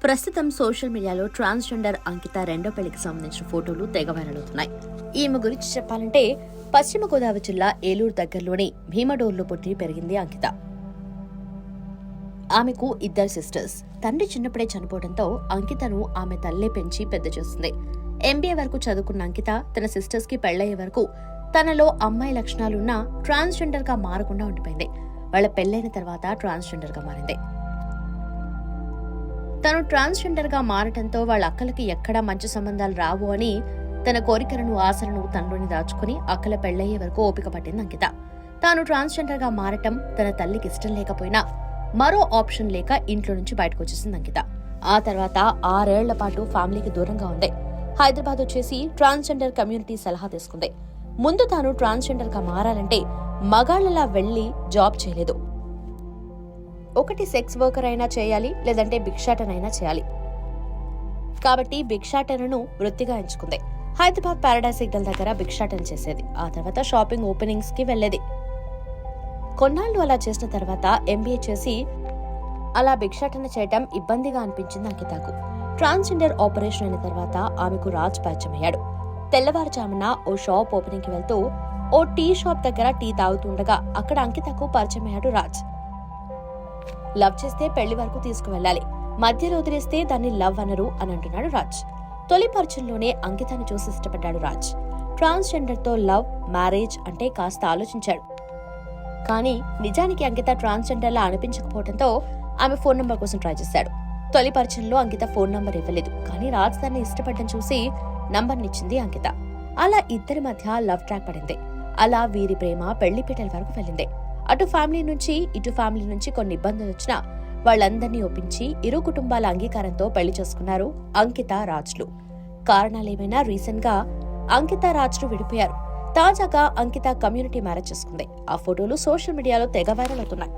ప్రస్తుతం సోషల్ మీడియాలో ట్రాన్స్జెండర్ అంకిత రెండో పెళ్లికి సంబంధించిన ఫోటోలు తెగ వైరల్ అవుతున్నాయి. ఈమె గురించి చెప్పాలంటే పశ్చిమ గోదావరి జిల్లా ఏలూరు దగ్గరలోని భీమడోర్లో పుట్టి పెరిగింది అంకిత. ఆమెకు ఇద్దరు సిస్టర్స్. తండ్రి చిన్నప్పుడే చనిపోవడంతో అంకితను ఆమె తల్లే పెంచి పెద్ద చేస్తుంది. ఎంబీఏ వరకు చదువుకున్న అంకిత తన సిస్టర్స్ కి పెళ్లయ్యే వరకు తనలో అమ్మాయి లక్షణాలున్నా ట్రాన్స్జెండర్ గా మారకుండా ఉండిపోయింది. వాళ్ళ పెళ్లైన తర్వాత ట్రాన్స్జెండర్ గా మారింది. తను ట్రాన్స్జెండర్ గా మారటంతో వాళ్ళ అక్కలకి ఎక్కడా మంచి సంబంధాలు రావు అని తన కోరికలను ఆశలను తనలోని దాచుకుని అక్కల పెళ్లయ్యే వరకు ఓపిక పట్టింది అంకిత. తాను ట్రాన్స్జెండర్ గా మారటం తన తల్లికి ఇష్టం లేకపోయినా మరో ఆప్షన్ లేక ఇంట్లో నుంచి బయటకు వచ్చేసింది అంకిత. ఆ తర్వాత 6 ఏళ్ల పాటు ఫ్యామిలీకి దూరంగా ఉంది. హైదరాబాద్ వచ్చేసి ట్రాన్స్జెండర్ కమ్యూనిటీ సలహా తీసుకుంది. ముందు తాను ట్రాన్స్జెండర్ గా మారాలంటే మగాళ్లలా వెళ్లి జాబ్ చేయలేదు. ఒకటి సెక్స్ వర్కర్ అయినా చేయాలి, లేదంటే భిక్షాటనైనా చేయాలి. కాబట్టి భిక్షాటనను వృత్తిగా ఎంచుకుంది. హైదరాబాద్ పారాడైజ్ సిగ్నల్ దగ్గర భిక్షాటన చేసేది. ఆ తర్వాత షాపింగ్ ఓపెనింగ్స్ కి వెళ్లేది. కొన్నాళ్లు అలా చేసిన తర్వాత ఎంబీఏ చేసి అలా భిక్షాటన చేయటం ఇబ్బందిగా అనిపించింది అంకితకు. ట్రాన్స్జెండర్ ఆపరేషన్ అయిన తర్వాత ఆమెకు రాజ్ పరిచయమయ్యాడు. తెల్లవారుజామున ఓ షాప్ ఓపెనింగ్ కి వెళ్తూ ఓ టీ షాప్ దగ్గర టీ తాగుతుండగా అక్కడ అంకితకు పరిచయమయ్యాడు రాజ్. లవ్ చేస్తే పెళ్లి వరకు తీసుకువెళ్లాలి, మధ్యలో వదిలేస్తే దాన్ని లవ్ అనరు అని అంటున్నాడు రాజ్. తొలి పరిచయంలోనే అంకితను చూసి ఇష్టపడ్డాడు రాజ్. ట్రాన్స్జెండర్ తో లవ్, మ్యారేజ్ అంటే కాస్త ఆలోచించాడు. కానీ నిజానికి అంకిత ట్రాన్స్జెండర్ లా అనిపించకపోవడంతో ఆమె ఫోన్ నంబర్ కోసం ట్రై చేశాడు. తొలి పరిచయంలో అంకిత ఫోన్ నంబర్ ఇవ్వలేదు, కానీ రాజ్ దాన్ని ఇష్టపడడం చూసి నంబర్నిచ్చింది అంకిత. అలా ఇద్దరి మధ్య లవ్ ట్రాక్ పడింది. అలా వీరి ప్రేమ పెళ్లిపీటల వరకు వెళ్ళింది. అటు ఫ్యామిలీ నుంచి ఇటు ఫ్యామిలీ నుంచి కొన్ని ఇబ్బందులు వచ్చినా వాళ్ళందరినీ ఒప్పించి ఇరు కుటుంబాల అంగీకారంతో పెళ్లి చేసుకున్నారు అంకిత, రాజ్లు. కారణాలేమైనా రీసెంట్ గా అంకిత, రాజ్లు విడిపోయారు. తాజాగా అంకిత కమ్యూనిటీ మ్యారేజ్ చేసుకుంది. ఆ ఫోటోలు సోషల్ మీడియాలో తెగ వైరల్ అవుతున్నాయి.